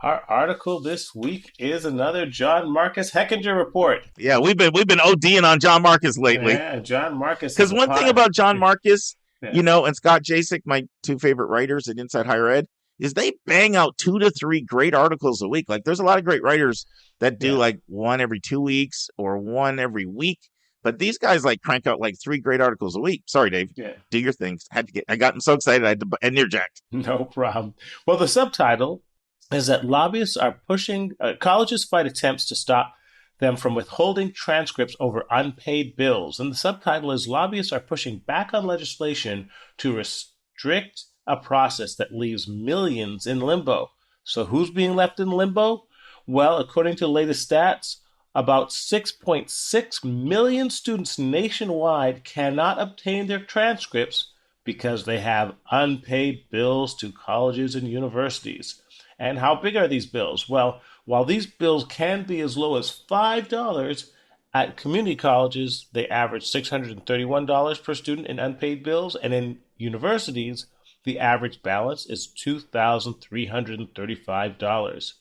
Our article this week is another John Marcus Hechinger report. Yeah, we've been ODing on John Marcus lately. Yeah, John Marcus is Because a one thing pot. about John Marcus, Yeah, and Scott Jasek, my two favorite writers at Inside Higher Ed, is they bang out 2 to 3 great articles a week. Like there's a lot of great writers that do yeah, like one every 2 weeks or one every week. But these guys like crank out like 3 great articles a week. Sorry, Dave. yeah. Do your things. I gotten so excited I had to interject. No problem. Well, the subtitle is that lobbyists are pushing, colleges fight attempts to stop them from withholding transcripts over unpaid bills. And the subtitle is Lobbyists are pushing back on legislation to restrict a process that leaves millions in limbo. So, who's being left in limbo? Well, according to the latest stats, about 6.6 million students nationwide cannot obtain their transcripts because they have unpaid bills to colleges and universities. And how big are these bills? Well, while these bills can be as low as $5, at community colleges, they average $631 per student in unpaid bills, and in universities, the average balance is $2,335.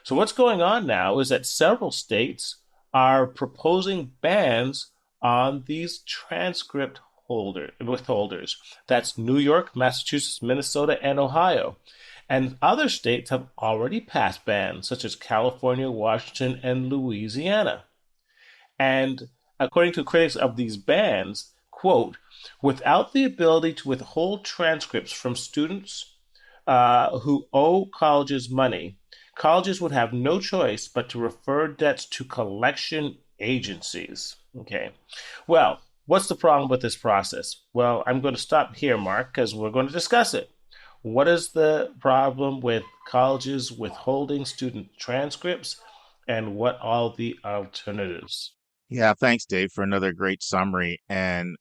So, what's going on now is that several states are proposing bans on these transcript withholders. That's New York, Massachusetts, Minnesota, and Ohio. And other states have already passed bans, such as California, Washington, and Louisiana. And according to critics of these bans, quote, without the ability to withhold transcripts from students who owe colleges money, colleges would have no choice but to refer debts to collection agencies. Okay. Well, what's the problem with this process? Well, I'm going to stop here, Mark, because we're going to discuss it. What is the problem with colleges withholding student transcripts, and what are the alternatives? Yeah, thanks, Dave, for another great summary. And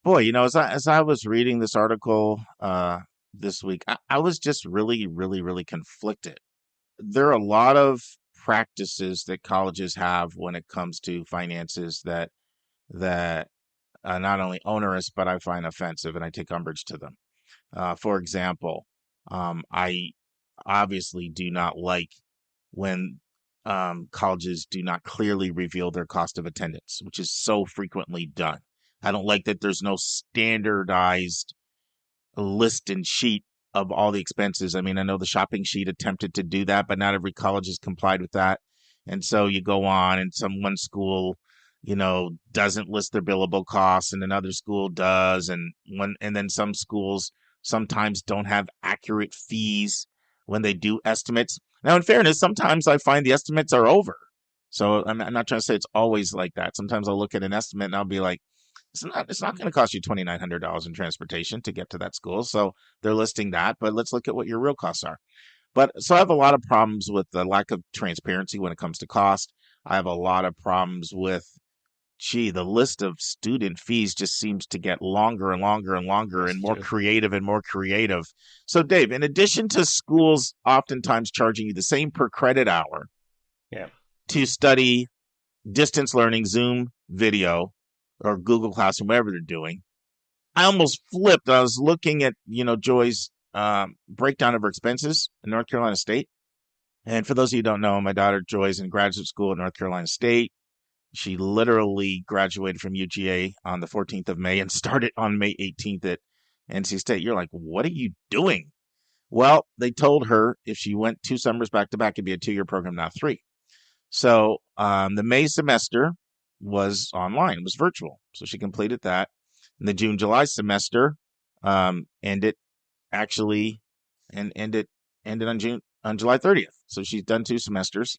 boy, as I was reading this article this week, I was just really, really, really conflicted. There are a lot of practices that colleges have when it comes to finances that not only onerous but I find offensive, and I take umbrage to them. For example, I obviously do not like when colleges do not clearly reveal their cost of attendance, which is so frequently done. I don't like that there's no standardized list and sheet of all the expenses. I mean, I know the shopping sheet attempted to do that, but not every college has complied with that. And so you go on, and one school, doesn't list their billable costs, and another school does, and then some schools sometimes don't have accurate fees when they do estimates. Now, in fairness, sometimes I find the estimates are over. So I'm not trying to say it's always like that. Sometimes I'll look at an estimate and I'll be like, it's not going to cost you $2,900 in transportation to get to that school. So they're listing that, but let's look at what your real costs are. But so I have a lot of problems with the lack of transparency when it comes to cost. I have a lot of problems with, the list of student fees just seems to get longer and longer and longer Yes, and more too. creative and more creative. So, Dave, in addition to schools oftentimes charging you the same per credit hour Yeah. to study distance learning, Zoom video, or Google Classroom, whatever they're doing, I almost flipped. I was looking at, Joy's breakdown of her expenses in North Carolina State. And for those of you who don't know, my daughter Joy's in graduate school at North Carolina State. She literally graduated from UGA on the 14th of May and started on May 18th at NC State. You're like, what are you doing? Well, they told her if she went 2 summers back to back, it'd be a 2-year program, not 3. So the May semester was online, it was virtual. So she completed that. And the June, July semester ended actually and ended on July 30th. So she's done 2 semesters,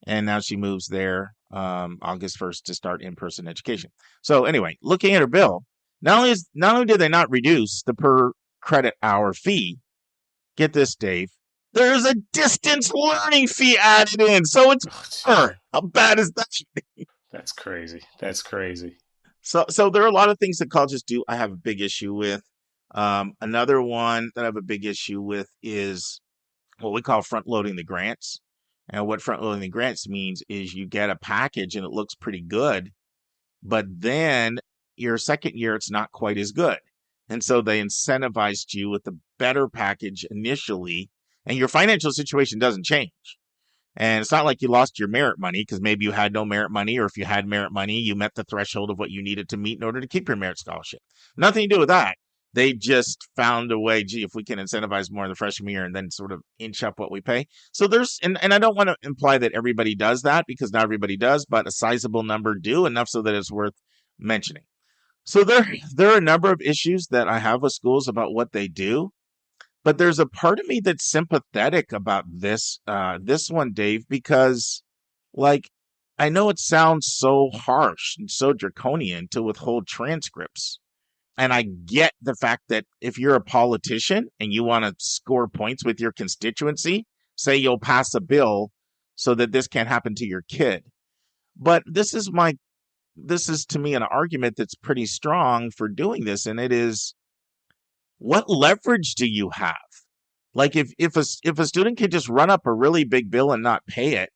and now she moves there August 1st to start in-person education. So anyway, looking at her bill, not only did they not reduce the per credit hour fee, get this, Dave, there's a distance learning fee added in. So it's Oh, how bad is that? that's crazy. That's crazy. So there are a lot of things that colleges do I have a big issue with. Another one that I have a big issue with is what we call front loading the grants. And what front loading the grants means is you get a package and it looks pretty good, but then your second year it's not quite as good. And so they incentivized you with the better package initially, and your financial situation doesn't change. And it's not like you lost your merit money because maybe you had no merit money, or if you had merit money, you met the threshold of what you needed to meet in order to keep your merit scholarship. Nothing to do with that. They just found a way, gee, if we can incentivize more in the freshman year and then sort of inch up what we pay. So and I don't want to imply that everybody does that because not everybody does, but a sizable number do, enough so that it's worth mentioning. So there are a number of issues that I have with schools about what they do. But there's a part of me that's sympathetic about this one, Dave, because like I know it sounds so harsh and so draconian to withhold transcripts. And I get the fact that if you're a politician and you want to score points with your constituency, say you'll pass a bill so that this can't happen to your kid. But this is to me an argument that's pretty strong for doing this, and it is, what leverage do you have? Like if a student can just run up a really big bill and not pay it,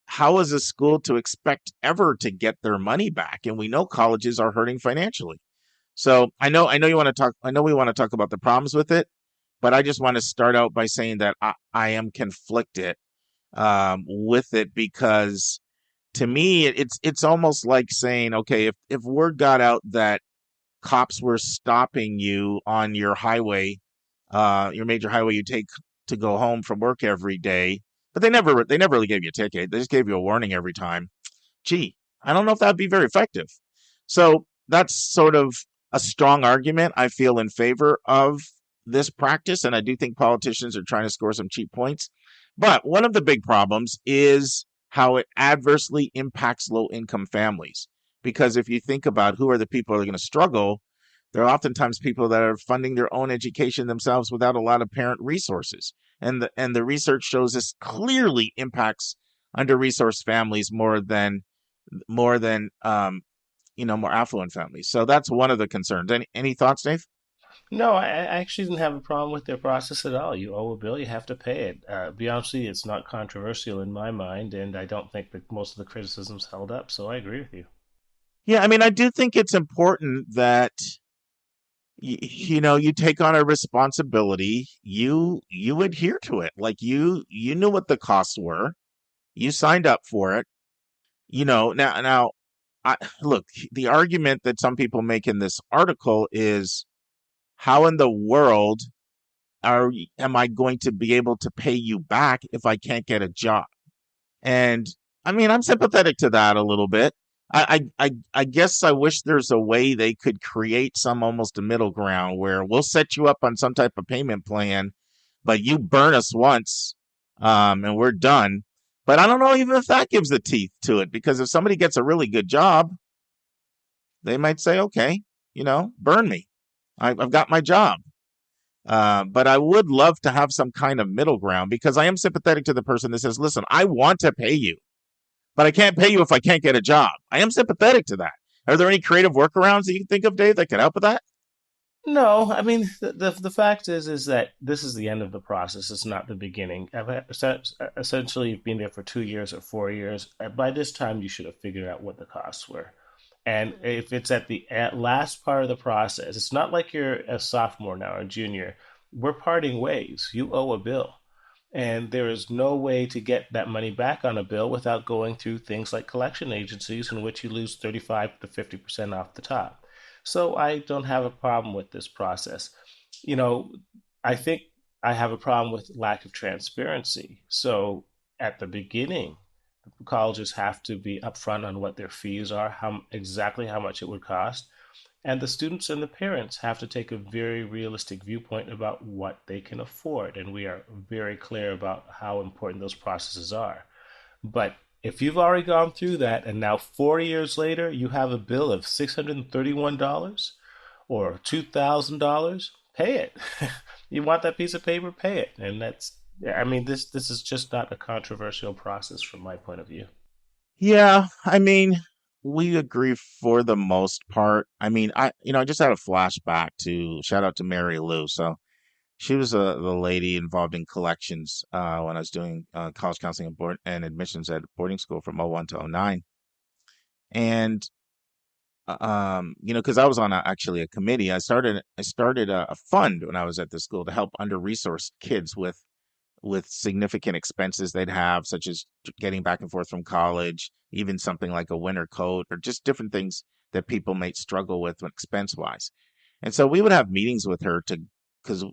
how is a school to expect ever to get their money back? And we know colleges are hurting financially. So I know you want to talk. I know we want to talk about the problems with it, but I just want to start out by saying that I am conflicted with it, because to me it's almost like saying, okay, if word got out that cops were stopping you on your major highway you take to go home from work every day, but they never really gave you a ticket. They just gave you a warning every time. Gee, I don't know if that'd be very effective. So that's sort of a strong argument I feel in favor of this practice, and I do think politicians are trying to score some cheap points. But one of the big problems is how it adversely impacts low income families. Because if you think about who are the people that are going to struggle, they're oftentimes people that are funding their own education themselves without a lot of parent resources. And the research shows this clearly impacts under-resourced families more than more affluent families. So that's one of the concerns. Any thoughts, Dave? No, I actually didn't have a problem with their process at all. You owe a bill, you have to pay it. Be honest with you, it's not controversial in my mind, and I don't think that most of the criticisms held up. So I agree with you. Yeah, I mean, I do think it's important that you take on a responsibility. You adhere to it. Like you knew what the costs were. You signed up for it. Now look, the argument that some people make in this article is, how in the world am I going to be able to pay you back if I can't get a job? And I mean, I'm sympathetic to that a little bit. I guess I wish there's a way they could create some almost a middle ground where we'll set you up on some type of payment plan, but you burn us once, and we're done. But I don't know even if that gives the teeth to it, because if somebody gets a really good job, they might say, okay, burn me. I've got my job. But I would love to have some kind of middle ground, because I am sympathetic to the person that says, listen, I want to pay you, but I can't pay you if I can't get a job. I am sympathetic to that. Are there any creative workarounds that you can think of, Dave, that could help with that? No, I mean the fact is that this is the end of the process. It's not the beginning. Essentially, you've been there for 2 years or 4 years. By this time, you should have figured out what the costs were. And if it's at last part of the process, it's not like you're a sophomore now or a junior. We're parting ways. You owe a bill. And there is no way to get that money back on a bill without going through things like collection agencies, in which you lose 35 to 50% off the top. So I don't have a problem with this process. You know, I think I have a problem with lack of transparency. So at the beginning, colleges have to be upfront on what their fees are, exactly how much it would cost, and the students and the parents have to take a very realistic viewpoint about what they can afford. And we are very clear about how important those processes are. But if you've already gone through that and now 4 years later you have a bill of $631 or $2,000, pay it. You want that piece of paper, pay it. And I mean, this is just not a controversial process from my point of view. Yeah, I mean, we agree for the most part. I mean, I just had a flashback to shout out to Mary Lou. So she was the lady involved in collections when I was doing college counseling and admissions at boarding school from '01 to '09. And because I was on actually a committee, I started a fund when I was at the school to help under-resourced kids with with significant expenses they'd have, such as getting back and forth from college, even something like a winter coat, or just different things that people might struggle with expense wise. And so we would have meetings with her to, because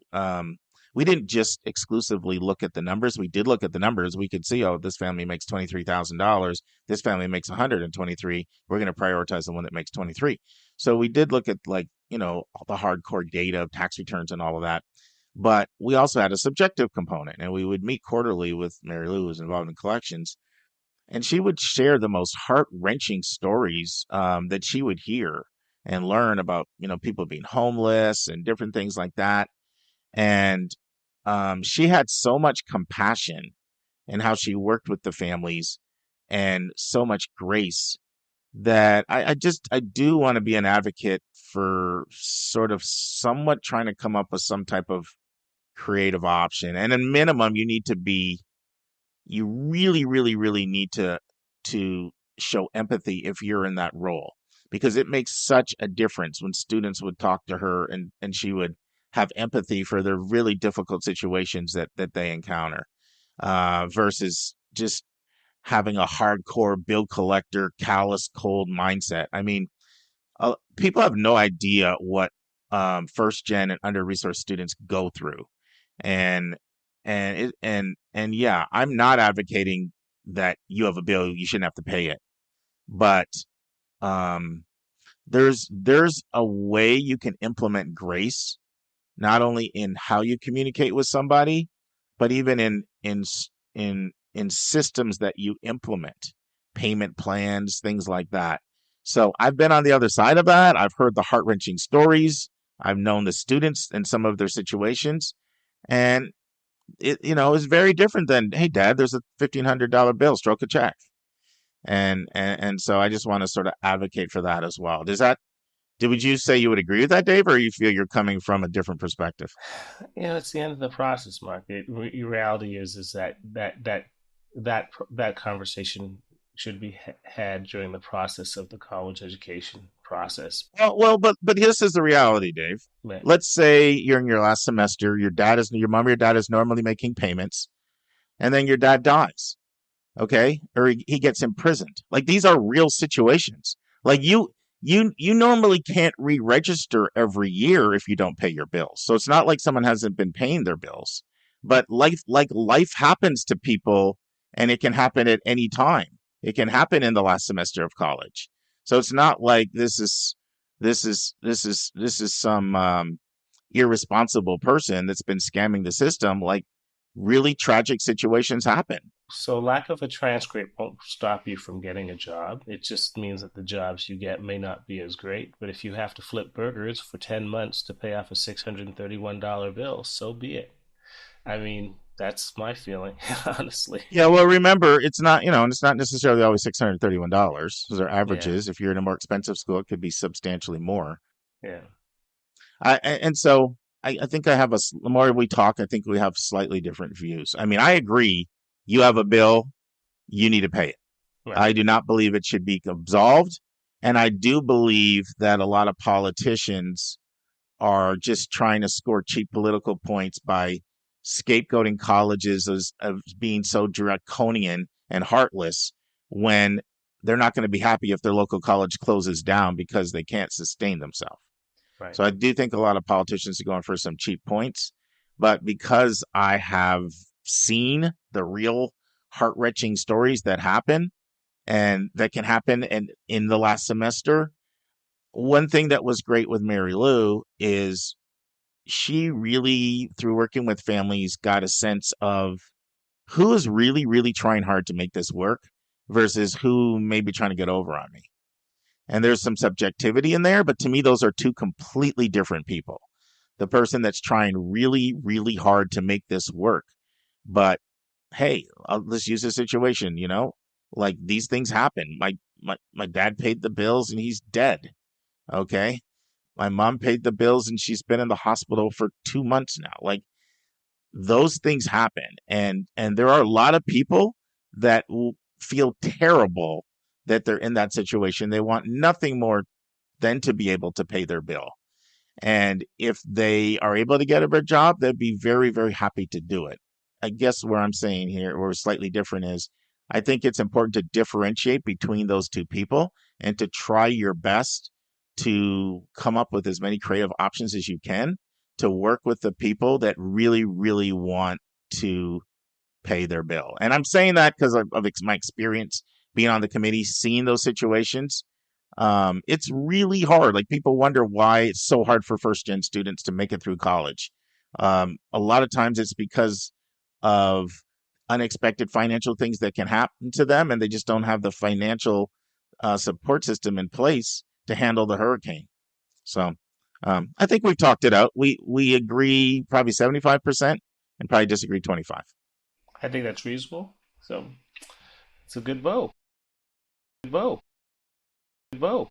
we didn't just exclusively look at the numbers. We did look at the numbers. We could see, oh, this family makes $23,000. This family makes 123. We're going to prioritize the one that makes 23. So we did look at, like, all the hardcore data of tax returns and all of that. But we also had a subjective component, and we would meet quarterly with Mary Lou, who's involved in collections, and she would share the most heart-wrenching stories that she would hear and learn about, people being homeless and different things like that. And she had so much compassion in how she worked with the families, and so much grace, that I do want to be an advocate for sort of somewhat trying to come up with some type of creative option. And at minimum, you really, really, really need to show empathy if you're in that role, because it makes such a difference when students would talk to her, and she would have empathy for the really difficult situations that they encounter, versus just having a hardcore bill collector, callous, cold mindset. I mean, people have no idea what first gen and under resourced students go through, and yeah, I'm not advocating that you have a bill, you shouldn't have to pay it, but um, there's a way you can implement grace, not only in how you communicate with somebody, but even in systems that you implement, payment plans, things like that. So I've been on the other side of that. I've heard the heart-wrenching stories. I've known the students in some of their situations, and it is very different than, hey, Dad, there's a $1,500 bill, stroke a check. And so I just want to sort of advocate for that as well. Would you say you would agree with that, Dave, or you feel you're coming from a different perspective? It's the end of the process, Mark. Reality is that conversation should be had during the process of the college education process. But this is the reality, Dave. But Let's say you're in your last semester. Your mom or your dad is normally making payments, and then your dad dies. Okay, or he gets imprisoned. Like, these are real situations. Like, you normally can't re-register every year if you don't pay your bills. So it's not like someone hasn't been paying their bills, but life happens to people, and it can happen at any time. It can happen in the last semester of college. So it's not like this is some irresponsible person that's been scamming the system. Like, really tragic situations happen. so lack of a transcript won't stop you from getting a job. It just means that the jobs you get may not be as great. But if you have to flip burgers for 10 months to pay off a $631 bill, so be it. I mean, that's my feeling, honestly. Yeah, well, remember, it's not, and it's not necessarily always $631. Those are Yeah, averages. If you're in a more expensive school, it could be substantially more. yeah, And so I think the more we talk, I think we have slightly different views. I mean, I agree. You have a bill, you need to pay it. right, I do not believe it should be absolved. And I do believe that a lot of politicians are just trying to score cheap political points by scapegoating colleges as being so draconian and heartless, when they're not going to be happy if their local college closes down because they can't sustain themselves. right. So I do think a lot of politicians are going for some cheap points, but because I have seen the real heart-wrenching stories that happen, and that can happen, and in the last semester, one thing that was great with Mary Lou is she really, through working with families, got a sense of who is really, really trying hard to make this work versus who may be trying to get over on me. And there's some subjectivity in there, but to me, those are two completely different people. The person that's trying really, really hard to make this work, but hey, let's use a situation, like, these things happen. My dad paid the bills and he's dead. Okay. My mom paid the bills and she's been in the hospital for 2 months now. Like, those things happen. And there are a lot of people that will feel terrible that they're in that situation. They want nothing more than to be able to pay their bill. And if they are able to get a better job, they'd be very, very happy to do it. I guess where I'm saying here, or slightly different, is I think it's important to differentiate between those two people and to try your best to come up with as many creative options as you can to work with the people that really, really want to pay their bill. And I'm saying that because of my experience being on the committee, seeing those situations. It's really hard. Like people wonder why it's so hard for first gen students to make it through college. A lot of times it's because of unexpected financial things that can happen to them, and they just don't have the financial support system in place to handle the hurricane. So I think we've talked it out. We agree probably 75% and probably disagree 25. I think that's reasonable. So it's a good vote. Good vote. Good vote.